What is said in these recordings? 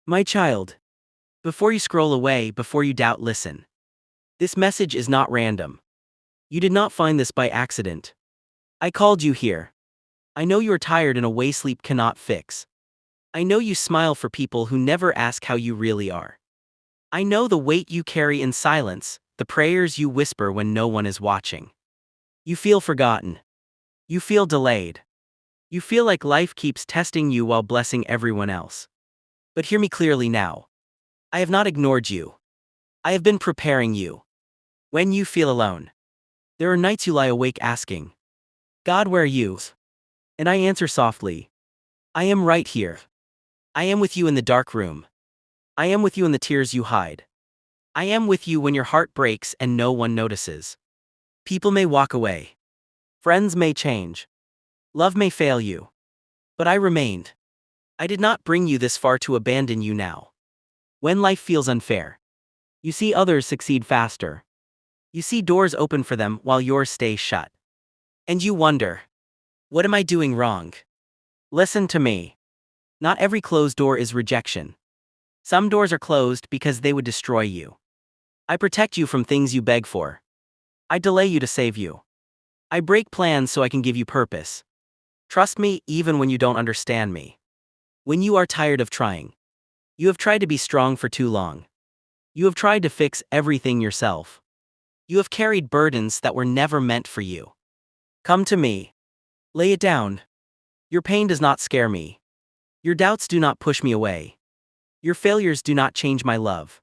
My child. Before you scroll away, before you doubt, listen. This message is not random. You did not find this by accident. I called you here. I know you are tired in a way sleep cannot fix. I know you smile for people who never ask how you really are. I know the weight you carry in silence, the prayers you whisper when no one is watching. You feel forgotten. You feel delayed. You feel like life keeps testing you while blessing everyone else. But hear me clearly now. I have not ignored you. I have been preparing you. When you feel alone, there are nights you lie awake asking, God, where are you? And I answer softly, I am right here. I am with you in the dark room. I am with you in the tears you hide. I am with you when your heart breaks and no one notices. People may walk away. Friends may change. Love may fail you. But I remained. I did not bring you this far to abandon you now. When life feels unfair, you see others succeed faster. You see doors open for them while yours stay shut. And you wonder, what am I doing wrong? Listen to me. Not every closed door is rejection. Some doors are closed because they would destroy you. I protect you from things you beg for. I delay you to save you. I break plans so I can give you purpose. Trust me even when you don't understand me. When you are tired of trying. You have tried to be strong for too long. You have tried to fix everything yourself. You have carried burdens that were never meant for you. Come to me. Lay it down. Your pain does not scare me. Your doubts do not push me away. Your failures do not change my love.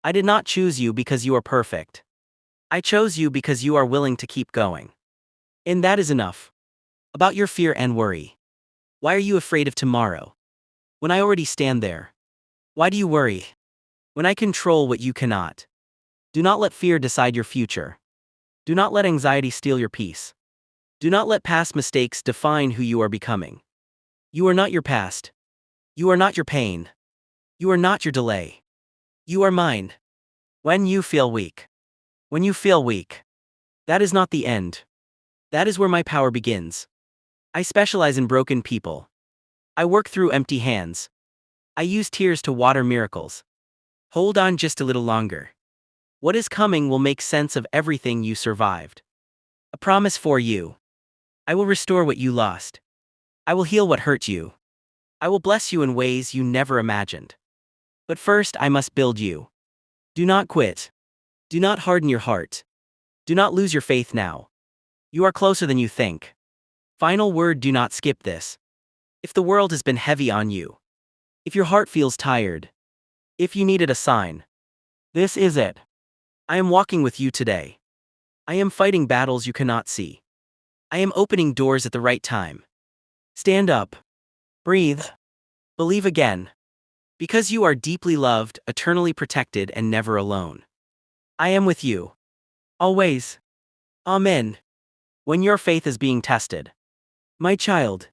I did not choose you because you are perfect. I chose you because you are willing to keep going. And that is enough. About your fear and worry. Why are you afraid of tomorrow? When I already stand there. Why do you worry? When I control what you cannot. Do not let fear decide your future. Do not let anxiety steal your peace. Do not let past mistakes define who you are becoming. You are not your past. You are not your pain. You are not your delay. You are mine. When you feel weak. When you feel weak. That is not the end. That is where my power begins. I specialize in broken people. I work through empty hands. I use tears to water miracles. Hold on just a little longer. What is coming will make sense of everything you survived. A promise for you. I will restore what you lost. I will heal what hurt you. I will bless you in ways you never imagined. But first I must build you. Do not quit. Do not harden your heart. Do not lose your faith now. You are closer than you think. Final word, do not skip this. If the world has been heavy on you. If your heart feels tired. If you needed a sign. This is it. I am walking with you today. I am fighting battles you cannot see. I am opening doors at the right time. Stand up. Breathe. Believe again. Because you are deeply loved, eternally protected, and never alone. I am with you. Always. Amen. When your faith is being tested. My child.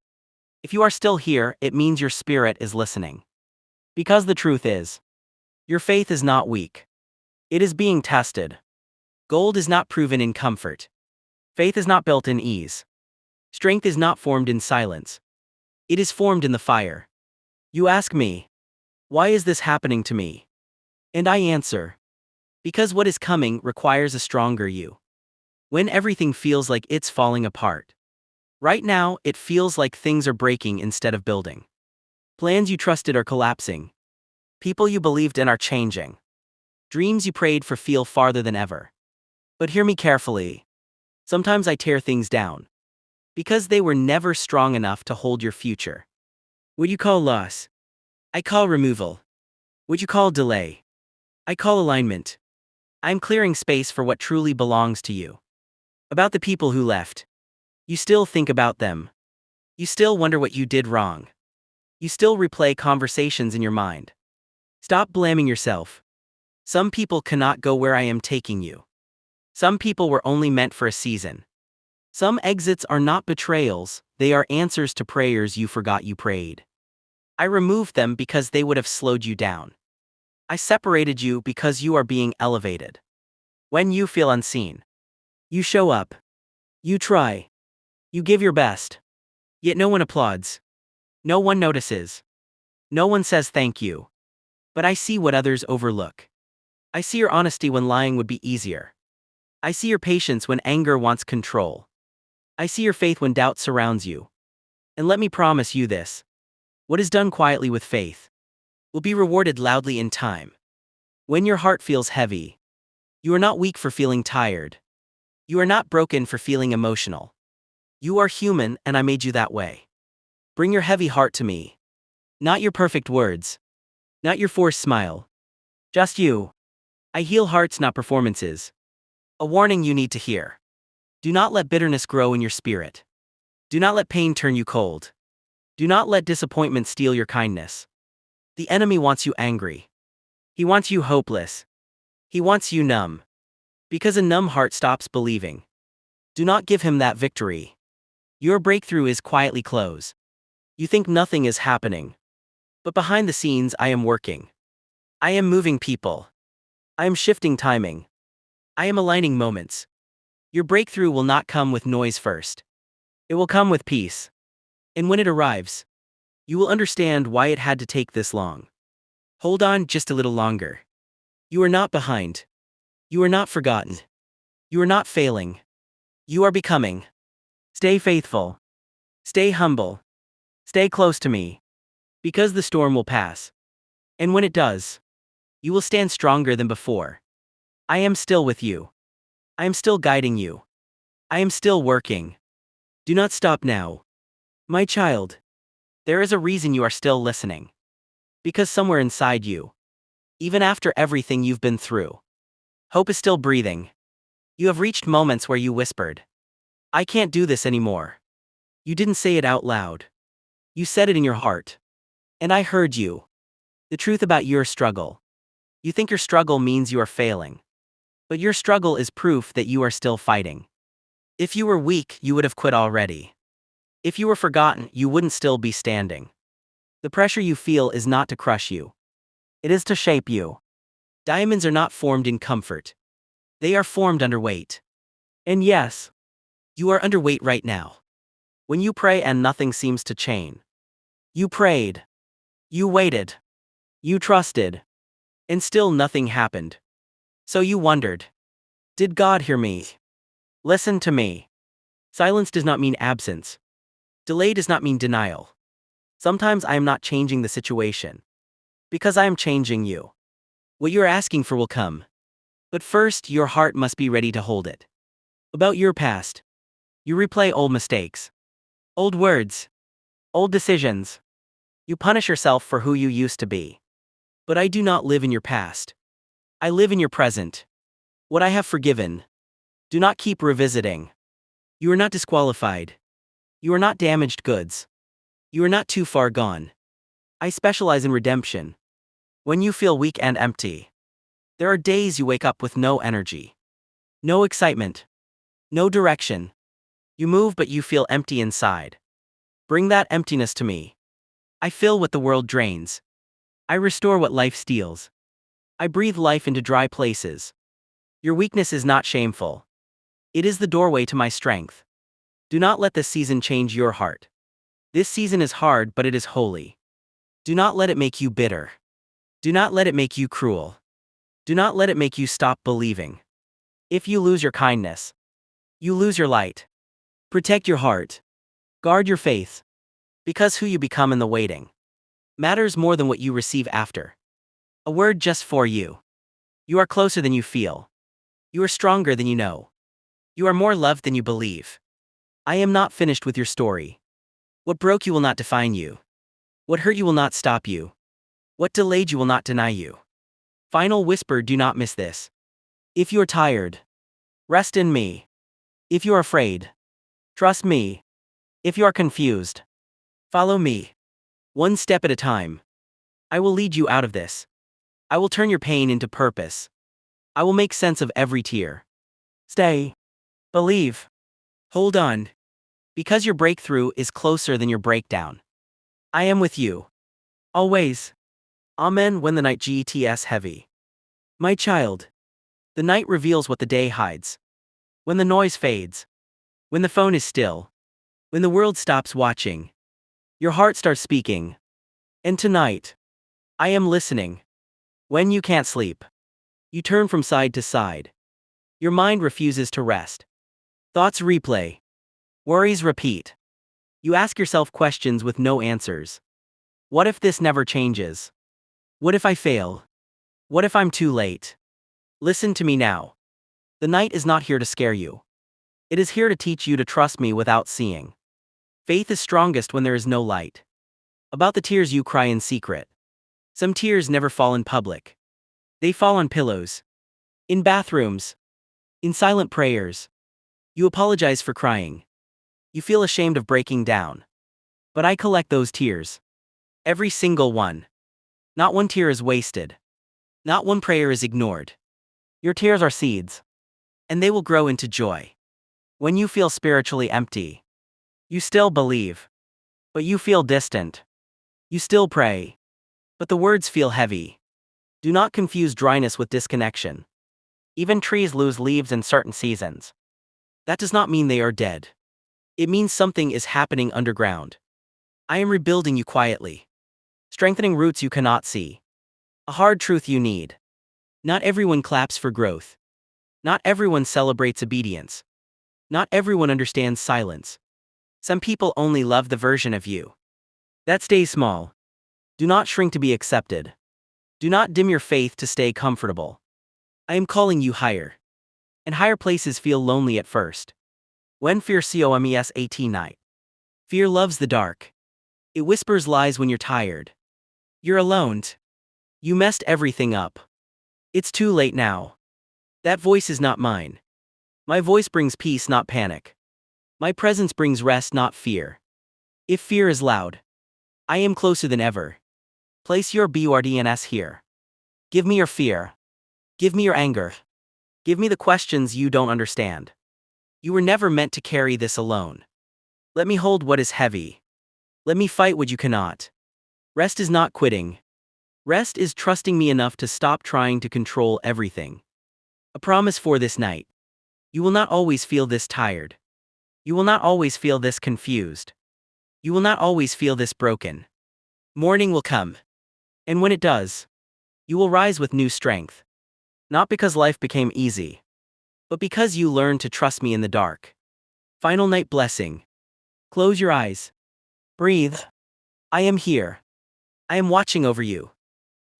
If you are still here, it means your spirit is listening. Because the truth is, your faith is not weak. It is being tested. Gold is not proven in comfort. Faith is not built in ease. Strength is not formed in silence. It is formed in the fire. You ask me, why is this happening to me? And I answer, because what is coming requires a stronger you. When everything feels like it's falling apart. Right now, it feels like things are breaking instead of building. Plans you trusted are collapsing. People you believed in are changing. Dreams you prayed for feel farther than ever. But hear me carefully. Sometimes I tear things down. Because they were never strong enough to hold your future. What you call loss, I call removal. What you call delay, I call alignment. I'm clearing space for what truly belongs to you. About the people who left. You still think about them. You still wonder what you did wrong. You still replay conversations in your mind. Stop blaming yourself. Some people cannot go where I am taking you. Some people were only meant for a season. Some exits are not betrayals, they are answers to prayers you forgot you prayed. I removed them because they would have slowed you down. I separated you because you are being elevated. When you feel unseen, you show up. You try. You give your best. Yet no one applauds. No one notices. No one says thank you. But I see what others overlook. I see your honesty when lying would be easier. I see your patience when anger wants control. I see your faith when doubt surrounds you. And let me promise you this: what is done quietly with faith will be rewarded loudly in time. When your heart feels heavy, you are not weak for feeling tired. You are not broken for feeling emotional. You are human, and I made you that way. Bring your heavy heart to me. Not your perfect words. Not your forced smile. Just you. I heal hearts, not performances. A warning you need to hear. Do not let bitterness grow in your spirit. Do not let pain turn you cold. Do not let disappointment steal your kindness. The enemy wants you angry. He wants you hopeless. He wants you numb. Because a numb heart stops believing. Do not give him that victory. Your breakthrough is quietly close. You think nothing is happening. But behind the scenes, I am working. I am moving people. I am shifting timing. I am aligning moments. Your breakthrough will not come with noise first. It will come with peace. And when it arrives, you will understand why it had to take this long. Hold on just a little longer. You are not behind. You are not forgotten. You are not failing. You are becoming. Stay faithful. Stay humble. Stay close to me. Because the storm will pass. And when it does, you will stand stronger than before. I am still with you. I am still guiding you. I am still working. Do not stop now. My child. There is a reason you are still listening. Because somewhere inside you, even after everything you've been through, hope is still breathing. You have reached moments where you whispered, I can't do this anymore. You didn't say it out loud. You said it in your heart. And I heard you. The truth about your struggle. You think your struggle means you are failing. But your struggle is proof that you are still fighting. If you were weak, you would have quit already. If you were forgotten, you wouldn't still be standing. The pressure you feel is not to crush you. It is to shape you. Diamonds are not formed in comfort. They are formed under weight. And yes, you are underweight right now. When you pray and nothing seems to change. You prayed. You waited. You trusted. And still nothing happened. So you wondered, did God hear me? Listen to me. Silence does not mean absence. Delay does not mean denial. Sometimes I am not changing the situation. Because I am changing you. What you are asking for will come. But first, your heart must be ready to hold it. About your past. You replay old mistakes. Old words. Old decisions. You punish yourself for who you used to be. But I do not live in your past. I live in your present. What I have forgiven. Do not keep revisiting. You are not disqualified. You are not damaged goods. You are not too far gone. I specialize in redemption. When you feel weak and empty, there are days you wake up with no energy. No excitement. No direction. You move but you feel empty inside. Bring that emptiness to me. I fill what the world drains. I restore what life steals. I breathe life into dry places. Your weakness is not shameful. It is the doorway to my strength. Do not let this season change your heart. This season is hard, but it is holy. Do not let it make you bitter. Do not let it make you cruel. Do not let it make you stop believing. If you lose your kindness, you lose your light. Protect your heart. Guard your faith. Because who you become in the waiting matters more than what you receive after. A word just for you. You are closer than you feel. You are stronger than you know. You are more loved than you believe. I am not finished with your story. What broke you will not define you. What hurt you will not stop you. What delayed you will not deny you. Final whisper, do not miss this. If you are tired, rest in me. If you are afraid, trust me. If you are confused, follow me. One step at a time. I will lead you out of this. I will turn your pain into purpose. I will make sense of every tear. Stay. Believe. Hold on. Because your breakthrough is closer than your breakdown. I am with you. Always. Amen. When the night gets heavy. My child. The night reveals what the day hides. When the noise fades. When the phone is still. When the world stops watching. Your heart starts speaking. And tonight, I am listening. When you can't sleep, you turn from side to side. Your mind refuses to rest. Thoughts replay. Worries repeat. You ask yourself questions with no answers. What if this never changes? What if I fail? What if I'm too late? Listen to me now. The night is not here to scare you. It is here to teach you to trust me without seeing. Faith is strongest when there is no light. About the tears you cry in secret. Some tears never fall in public. They fall on pillows. In bathrooms. In silent prayers. You apologize for crying. You feel ashamed of breaking down. But I collect those tears. Every single one. Not one tear is wasted. Not one prayer is ignored. Your tears are seeds. And they will grow into joy. When you feel spiritually empty. You still believe. But you feel distant. You still pray. But the words feel heavy. Do not confuse dryness with disconnection. Even trees lose leaves in certain seasons. That does not mean they are dead. It means something is happening underground. I am rebuilding you quietly. Strengthening roots you cannot see. A hard truth you need. Not everyone claps for growth. Not everyone celebrates obedience. Not everyone understands silence. Some people only love the version of you that stays small. Do not shrink to be accepted. Do not dim your faith to stay comfortable. I am calling you higher. And higher places feel lonely at first. When fear comes at night. Fear loves the dark. It whispers lies when you're tired. You're alone. You messed everything up. It's too late now. That voice is not mine. My voice brings peace, not panic. My presence brings rest, not fear. If fear is loud, I am closer than ever. Place your burdens here. Give me your fear. Give me your anger. Give me the questions you don't understand. You were never meant to carry this alone. Let me hold what is heavy. Let me fight what you cannot. Rest is not quitting. Rest is trusting me enough to stop trying to control everything. A promise for this night. You will not always feel this tired. You will not always feel this confused. You will not always feel this broken. Morning will come. And when it does, you will rise with new strength. Not because life became easy, but because you learned to trust me in the dark. Final night blessing. Close your eyes. Breathe. I am here. I am watching over you.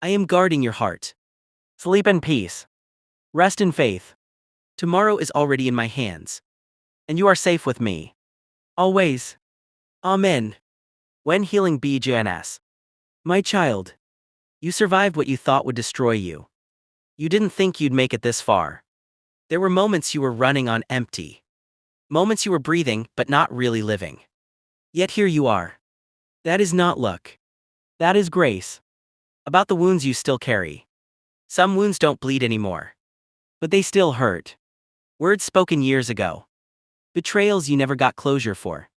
I am guarding your heart. Sleep in peace. Rest in faith. Tomorrow is already in my hands. And you are safe with me. Always. Amen. When healing begins. My child. You survived what you thought would destroy you. You didn't think you'd make it this far. There were moments you were running on empty. Moments you were breathing, but not really living. Yet here you are. That is not luck. That is grace. About the wounds you still carry. Some wounds don't bleed anymore. But they still hurt. Words spoken years ago. Betrayals you never got closure for.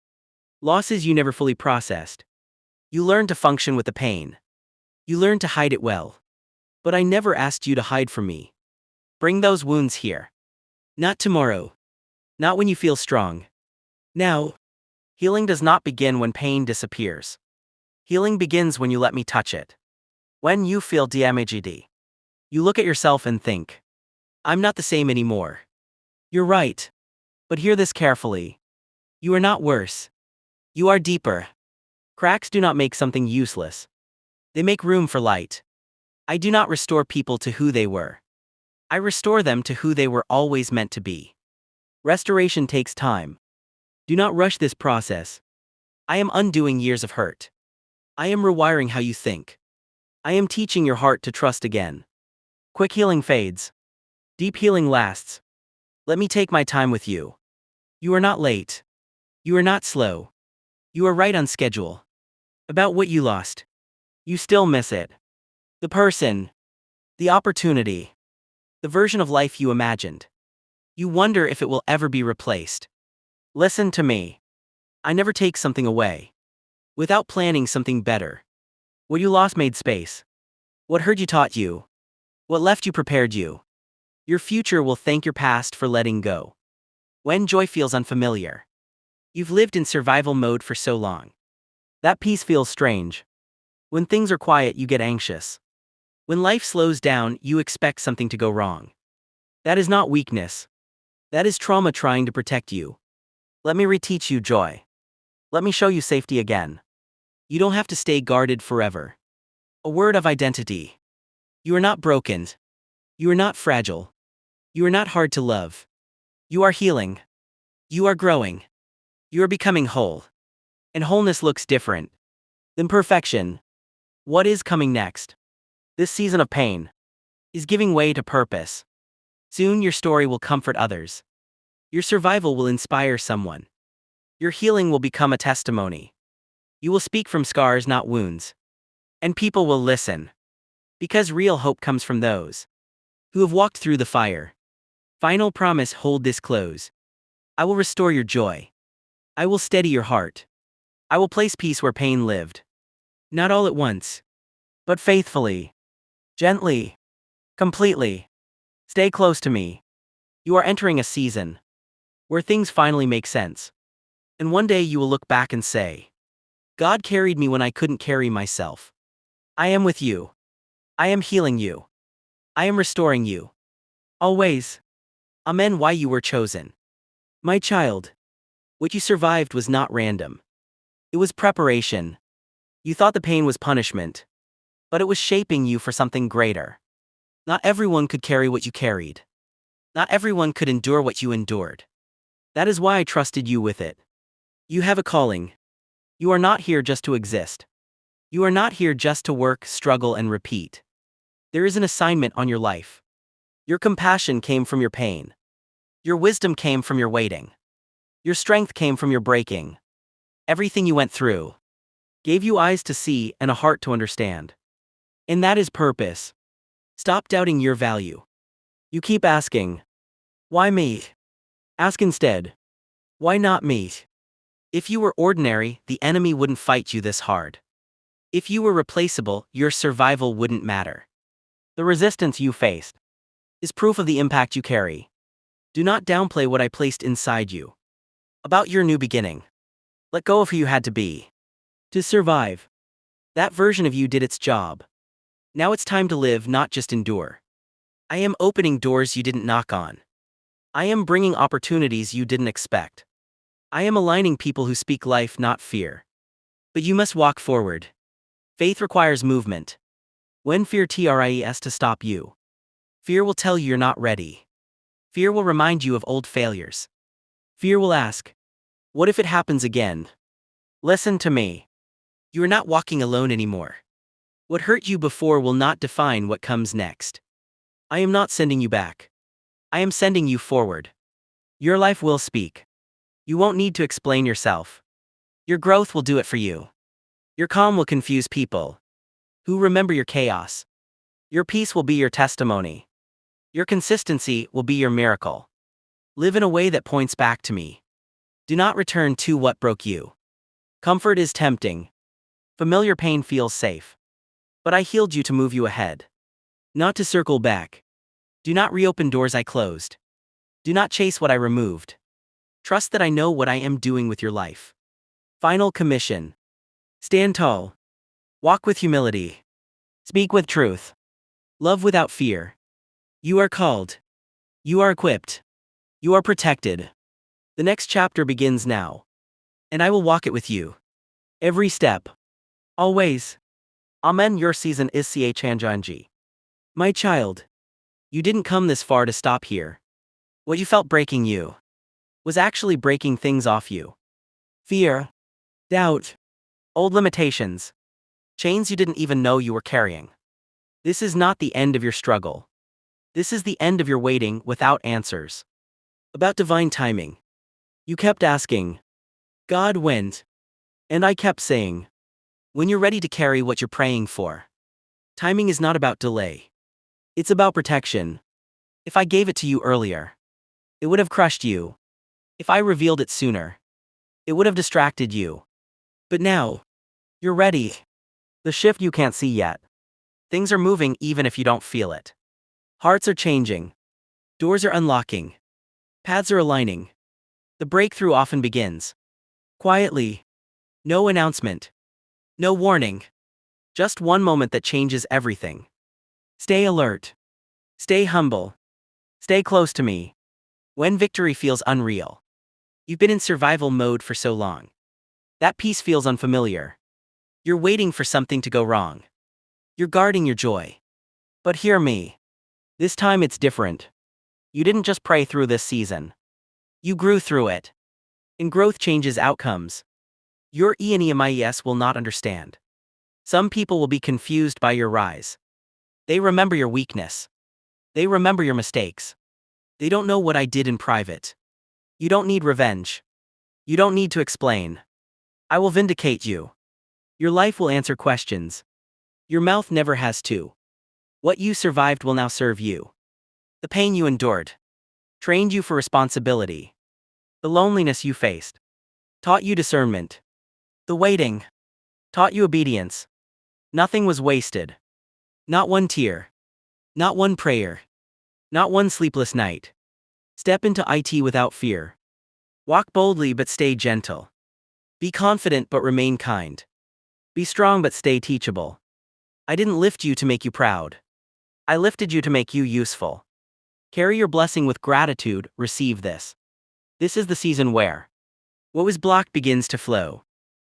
Losses you never fully processed. You learned to function with the pain. You learned to hide it well. But I never asked you to hide from me. Bring those wounds here. Not tomorrow. Not when you feel strong. Now. Healing does not begin when pain disappears. Healing begins when you let me touch it. When you feel damaged, you look at yourself and think, I'm not the same anymore. You're right. But hear this carefully. You are not worse. You are deeper. Cracks do not make something useless. They make room for light. I do not restore people to who they were. I restore them to who they were always meant to be. Restoration takes time. Do not rush this process. I am undoing years of hurt. I am rewiring how you think. I am teaching your heart to trust again. Quick healing fades. Deep healing lasts. Let me take my time with you. You are not late. You are not slow. You are right on schedule. About what you lost. You still miss it. The person. The opportunity. The version of life you imagined. You wonder if it will ever be replaced. Listen to me. I never take something away without planning something better. What you lost made space. What hurt you taught you. What left you prepared you. Your future will thank your past for letting go. When joy feels unfamiliar. You've lived in survival mode for so long. That peace feels strange. When things are quiet, you get anxious. When life slows down, you expect something to go wrong. That is not weakness. That is trauma trying to protect you. Let me reteach you joy. Let me show you safety again. You don't have to stay guarded forever. A word of identity. You are not broken. You are not fragile. You are not hard to love. You are healing. You are growing. You are becoming whole. And wholeness looks different than perfection. What is coming next? This season of pain is giving way to purpose. Soon your story will comfort others. Your survival will inspire someone. Your healing will become a testimony. You will speak from scars, not wounds. And people will listen. Because real hope comes from those who have walked through the fire. Final promise, hold this close. I will restore your joy. I will steady your heart. I will place peace where pain lived. Not all at once, but faithfully, gently, completely. Stay close to me. You are entering a season where things finally make sense. And one day you will look back and say, God carried me when I couldn't carry myself. I am with you. I am healing you. I am restoring you. Always. Amen. Why you were chosen. My child. What you survived was not random. It was preparation. You thought the pain was punishment. But it was shaping you for something greater. Not everyone could carry what you carried. Not everyone could endure what you endured. That is why I trusted you with it. You have a calling. You are not here just to exist. You are not here just to work, struggle, and repeat. There is an assignment on your life. Your compassion came from your pain. Your wisdom came from your waiting. Your strength came from your breaking. Everything you went through gave you eyes to see and a heart to understand. And that is purpose. Stop doubting your value. You keep asking, why me? Ask instead, why not me? If you were ordinary, the enemy wouldn't fight you this hard. If you were replaceable, your survival wouldn't matter. The resistance you faced is proof of the impact you carry. Do not downplay what I placed inside you. About your new beginning. Let go of who you had to be to survive. That version of you did its job. Now it's time to live, not just endure. I am opening doors you didn't knock on. I am bringing opportunities you didn't expect. I am aligning people who speak life, not fear. But you must walk forward. Faith requires movement. When fear tries to stop you, fear will tell you you're not ready. Fear will remind you of old failures. Fear will ask, what if it happens again? Listen to me. You are not walking alone anymore. What hurt you before will not define what comes next. I am not sending you back. I am sending you forward. Your life will speak. You won't need to explain yourself. Your growth will do it for you. Your calm will confuse people who remember your chaos. Your peace will be your testimony. Your consistency will be your miracle. Live in a way that points back to me. Do not return to what broke you. Comfort is tempting. Familiar pain feels safe. But I healed you to move you ahead. Not to circle back. Do not reopen doors I closed. Do not chase what I removed. Trust that I know what I am doing with your life. Final commission. Stand tall. Walk with humility. Speak with truth. Love without fear. You are called. You are equipped. You are protected. The next chapter begins now. And I will walk it with you. Every step. Always. Amen. Your season is Chanjanji. My child. You didn't come this far to stop here. What you felt breaking you was actually breaking things off you. Fear. Doubt. Old limitations. Chains you didn't even know you were carrying. This is not the end of your struggle. This is the end of your waiting without answers. About divine timing. You kept asking, God, when? And I kept saying, when you're ready to carry what you're praying for. Timing is not about delay. It's about protection. If I gave it to you earlier, it would have crushed you. If I revealed it sooner, it would have distracted you. But now, you're ready. The shift you can't see yet. Things are moving even if you don't feel it. Hearts are changing. Doors are unlocking. Paths are aligning. The breakthrough often begins quietly. No announcement. No warning. Just one moment that changes everything. Stay alert. Stay humble. Stay close to me. When victory feels unreal. You've been in survival mode for so long. That peace feels unfamiliar. You're waiting for something to go wrong. You're guarding your joy. But hear me. This time it's different. You didn't just pray through this season. You grew through it. And growth changes outcomes. Your enemies will not understand. Some people will be confused by your rise. They remember your weakness. They remember your mistakes. They don't know what I did in private. You don't need revenge. You don't need to explain. I will vindicate you. Your life will answer questions. Your mouth never has to. What you survived will now serve you. The pain you endured trained you for responsibility. The loneliness you faced taught you discernment. The waiting taught you obedience. Nothing was wasted. Not one tear. Not one prayer. Not one sleepless night. Step into it without fear. Walk boldly but stay gentle. Be confident but remain kind. Be strong but stay teachable. I didn't lift you to make you proud. I lifted you to make you useful. Carry your blessing with gratitude, receive this. This is the season where what was blocked begins to flow.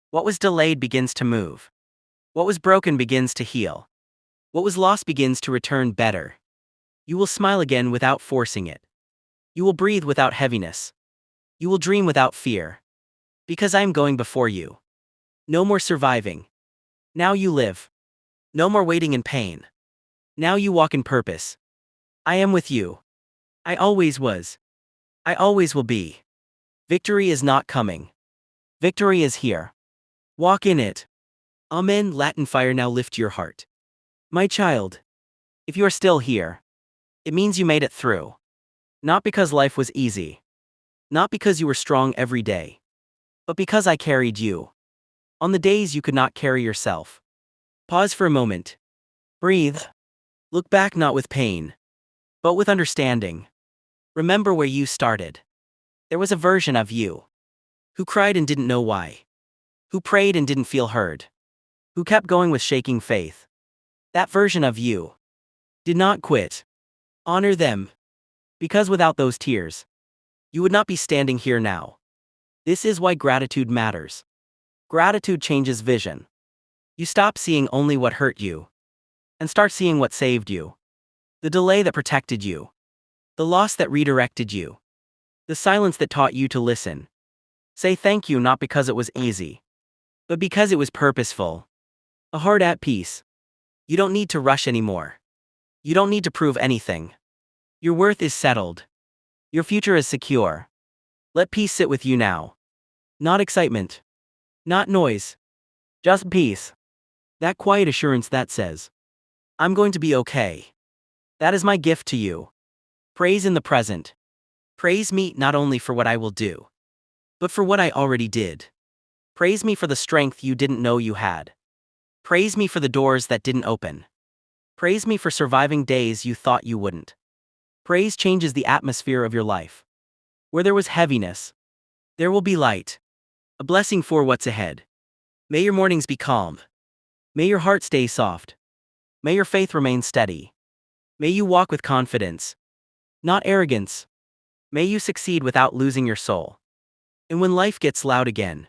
What was delayed begins to move. What was broken begins to heal. What was lost begins to return better. You will smile again without forcing it. You will breathe without heaviness. You will dream without fear. Because I am going before you. No more surviving. Now you live. No more waiting in pain. Now you walk in purpose. I am with you. I always was. I always will be. Victory is not coming. Victory is here. Walk in it. Amen. Latin fire now lift your heart. My child. If you are still here, it means you made it through. Not because life was easy. Not because you were strong every day. But because I carried you. On the days you could not carry yourself. Pause for a moment. Breathe. Look back not with pain, but with understanding. Remember where you started. There was a version of you who cried and didn't know why. Who prayed and didn't feel heard. Who kept going with shaking faith. That version of you did not quit. Honor them. Because without those tears, you would not be standing here now. This is why gratitude matters. Gratitude changes vision. You stop seeing only what hurt you and start seeing what saved you. The delay that protected you. The loss that redirected you. The silence that taught you to listen. Say thank you not because it was easy, but because it was purposeful. A heart at peace. You don't need to rush anymore. You don't need to prove anything. Your worth is settled. Your future is secure. Let peace sit with you now. Not excitement. Not noise. Just peace. That quiet assurance that says, I'm going to be okay. That is my gift to you. Praise in the present. Praise me not only for what I will do, but for what I already did. Praise me for the strength you didn't know you had. Praise me for the doors that didn't open. Praise me for surviving days you thought you wouldn't. Praise changes the atmosphere of your life. Where there was heaviness, there will be light. A blessing for what's ahead. May your mornings be calm. May your heart stay soft. May your faith remain steady. May you walk with confidence, not arrogance. May you succeed without losing your soul. And when life gets loud again,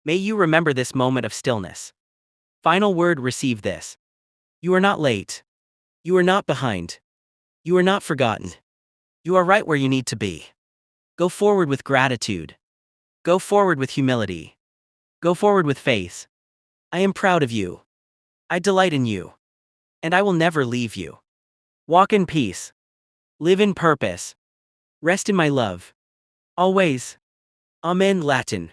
may you remember this moment of stillness. Final word, receive this. You are not late. You are not behind. You are not forgotten. You are right where you need to be. Go forward with gratitude. Go forward with humility. Go forward with faith. I am proud of you. I delight in you. And I will never leave you. Walk in peace. Live in purpose. Rest in my love. Always. Amen. Latin.